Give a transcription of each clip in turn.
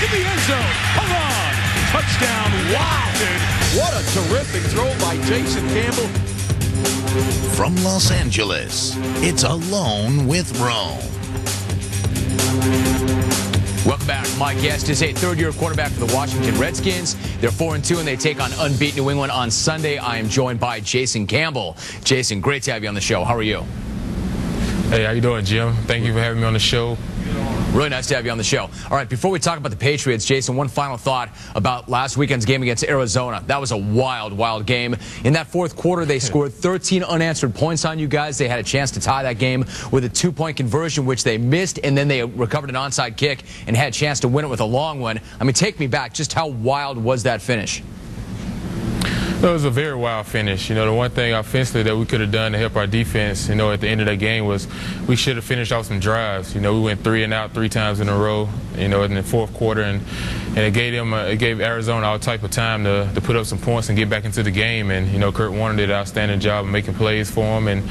in the end zone. Hold on. Touchdown, Washington. What a terrific throw by Jason Campbell. From Los Angeles, it's Alone with Rome. Welcome back. My guest is a third-year quarterback for the Washington Redskins. They're 4-2, and they take on unbeaten New England on Sunday. I am joined by Jason Campbell. Jason, great to have you on the show. How are you? Hey, how you doing, Jim? Thank you for having me on the show. Really nice to have you on the show. All right, before we talk about the Patriots, Jason, one final thought about last weekend's game against Arizona. That was a wild, wild game. In that fourth quarter, they scored 13 unanswered points on you guys. They had a chance to tie that game with a two-point conversion, which they missed, and then they recovered an onside kick and had a chance to win it with a long one. I mean, take me back. Just how wild was that finish? It was a very wild finish. You know, the one thing offensively that we could have done to help our defense, you know, at the end of that game was we should have finished off some drives. You know, we went 3 and out 3 times in a row, you know, in the fourth quarter, and it gave Arizona all type of time to put up some points and get back into the game. And, you know, Kurt Warner did an outstanding job of making plays for him. And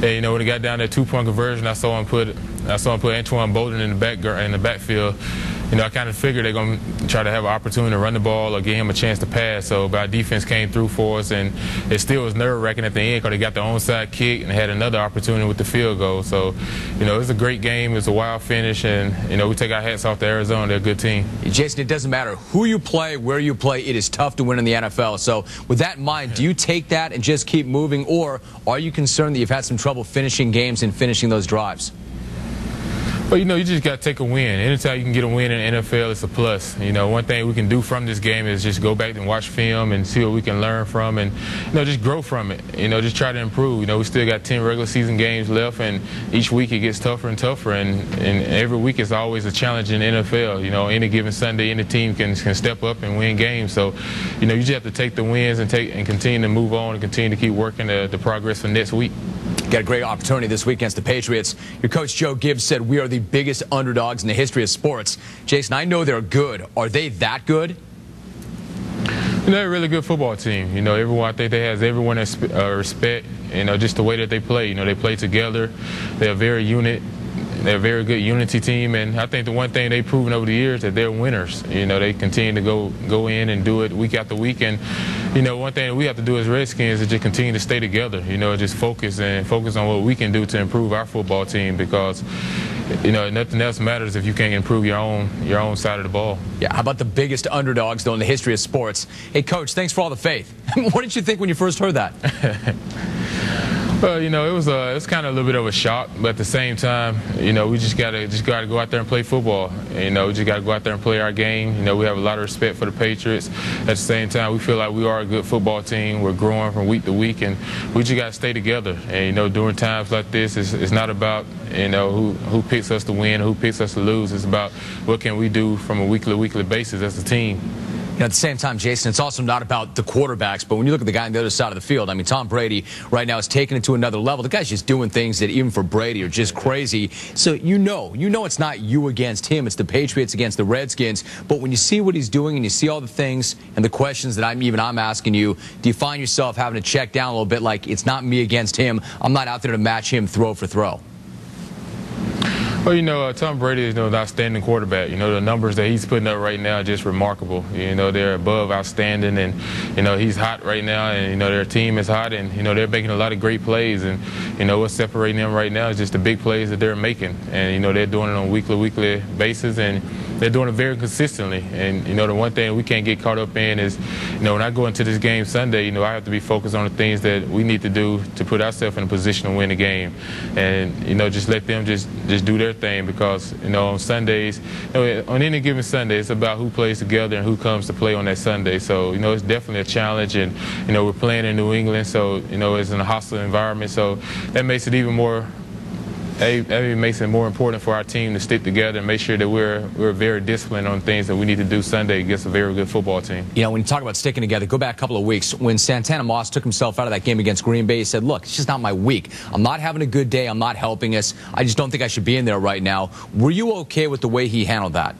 you know, when it got down to that 2-point conversion, I saw him put Antoine Bolden in the backfield. You know, I kind of figured they're going to try to have an opportunity to run the ball or give him a chance to pass. So our defense came through for us, and it still was nerve-wracking at the end because they got the onside kick and had another opportunity with the field goal. So, you know, it was a great game. It was a wild finish, and, you know, we take our hats off to Arizona. They're a good team. Jason, it doesn't matter who you play, where you play. It is tough to win in the NFL. So with that in mind, do you take that and just keep moving, or are you concerned that you've had some trouble finishing games and finishing those drives? Well, you know, you just got to take a win. Anytime you can get a win in the NFL, it's a plus. You know, one thing we can do from this game is just go back and watch film and see what we can learn from and, you know, just grow from it. You know, just try to improve. You know, we still got 10 regular season games left, and each week it gets tougher and tougher, and every week is always a challenge in the NFL. You know, any given Sunday, any team can step up and win games. So, you know, you just have to take the wins and continue to move on and continue to keep working the progress for next week. Got a great opportunity this week against the Patriots. Your coach, Joe Gibbs, said we are the biggest underdogs in the history of sports. Jason, I know they're good. Are they that good? You know, they're a really good football team. You know, I think they have everyone respect, you know, just the way that they play. You know, they play together. They're a very good unity team, and I think the one thing they've proven over the years is that they're winners. You know, they continue to go in and do it week after week, and you know, one thing that we have to do as Redskins is just continue to stay together. You know, just focus on what we can do to improve our football team, because you know, nothing else matters if you can't improve your own side of the ball. Yeah, how about the biggest underdogs, though, in the history of sports? Hey, Coach, thanks for all the faith. What did you think when you first heard that? Well, you know, it was kind of a little bit of a shock, but at the same time, you know, we just gotta go out there and play football. You know, we just gotta go out there and play our game. You know, we have a lot of respect for the Patriots. At the same time, we feel like we are a good football team. We're growing from week to week, and we just gotta stay together. And you know, during times like this, it's not about, you know, who picks us to win, who picks us to lose. It's about what can we do from a weekly basis as a team. You know, at the same time, Jason, it's also not about the quarterbacks, but when you look at the guy on the other side of the field, I mean, Tom Brady right now is taking it to another level. The guy's just doing things that even for Brady are just crazy. So you know it's not you against him. It's the Patriots against the Redskins. But when you see what he's doing and you see all the things and the questions that I'm asking you, do you find yourself having to check down a little bit, like it's not me against him? I'm not out there to match him throw for throw. Well, you know, Tom Brady is an outstanding quarterback. You know, the numbers that he's putting up right now are just remarkable. You know, they're above outstanding, and, you know, he's hot right now, and, you know, their team is hot, and, you know, they're making a lot of great plays. And, you know, what's separating them right now is just the big plays that they're making. And, you know, they're doing it on a weekly basis, and they're doing it very consistently. And, you know, the one thing we can't get caught up in is, you know, when I go into this game Sunday, you know, I have to be focused on the things that we need to do to put ourselves in a position to win the game. And, you know, just let them just do their thing, because, you know, on Sundays, you know, on any given Sunday, it's about who plays together and who comes to play on that Sunday. So, you know, it's definitely a challenge, and, you know, we're playing in New England, so, you know, it's in a hostile environment, so that makes it even more important for our team to stick together and make sure that we're very disciplined on things that we need to do Sunday against a very good football team. You know, when you talk about sticking together, go back a couple of weeks. When Santana Moss took himself out of that game against Green Bay, he said, look, it's just not my week. I'm not having a good day. I'm not helping us. I just don't think I should be in there right now. Were you okay with the way he handled that?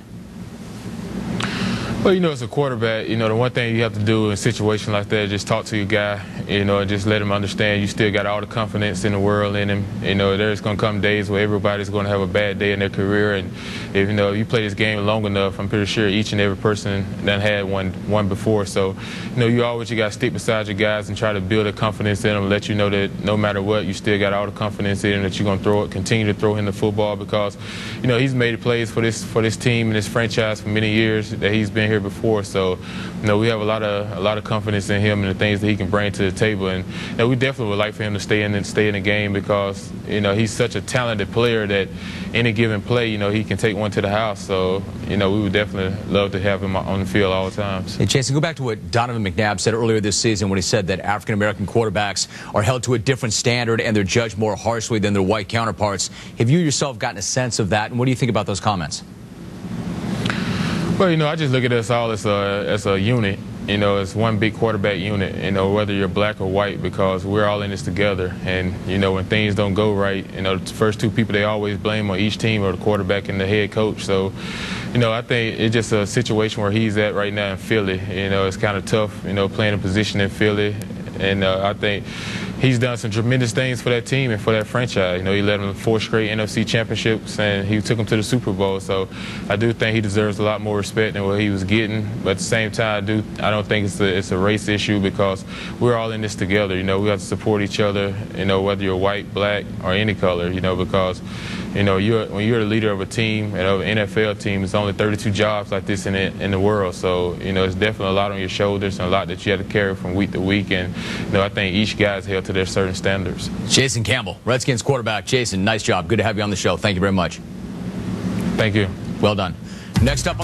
Well, you know, as a quarterback, you know, the one thing you have to do in a situation like that is just talk to your guy, you know, and just let him understand you still got all the confidence in the world in him. You know, there's going to come days where everybody's going to have a bad day in their career, and if you play this game long enough, I'm pretty sure each and every person that had one before. So, you know, you got to stick beside your guys and try to build a confidence in them, let you know that no matter what, you still got all the confidence in him, that you're going to continue to throw him the football, because, you know, he's made plays for this team and this franchise for many years that he's been here before. So, you know, we have a lot of confidence in him and the things that he can bring to the table, and you know, we definitely would like for him to stay in the game, because, you know, he's such a talented player that any given play, you know, he can take one to the house. So, you know, we would definitely love to have him on the field all the time. Hey, Jason, go back to what Donovan McNabb said earlier this season when he said that African American quarterbacks are held to a different standard and they're judged more harshly than their white counterparts. Have you yourself gotten a sense of that, and what do you think about those comments? Well, you know, I just look at us all as a unit. You know, it's one big quarterback unit, you know, whether you're black or white, because we're all in this together. And, you know, when things don't go right, you know, the first two people they always blame on each team are the quarterback and the head coach. So, you know, I think it's just a situation where he's at right now in Philly. You know, it's kind of tough, you know, playing a position in Philly. And I think he's done some tremendous things for that team and for that franchise. You know, he led them 4 straight NFC championships, and he took them to the Super Bowl. So I do think he deserves a lot more respect than what he was getting. But at the same time, I don't think it's a race issue, because we're all in this together. You know, we have to support each other, you know, whether you're white, black, or any color, you know, because, you know, when you're the leader of a team, and of an NFL team, it's only 32 jobs like this in the world. So, you know, it's definitely a lot on your shoulders and a lot that you have to carry from week to week. And, you know, I think each guy's held to their certain standards. Jason Campbell, Redskins quarterback. Jason, nice job. Good to have you on the show. Thank you very much. Thank you. Well done. Next up on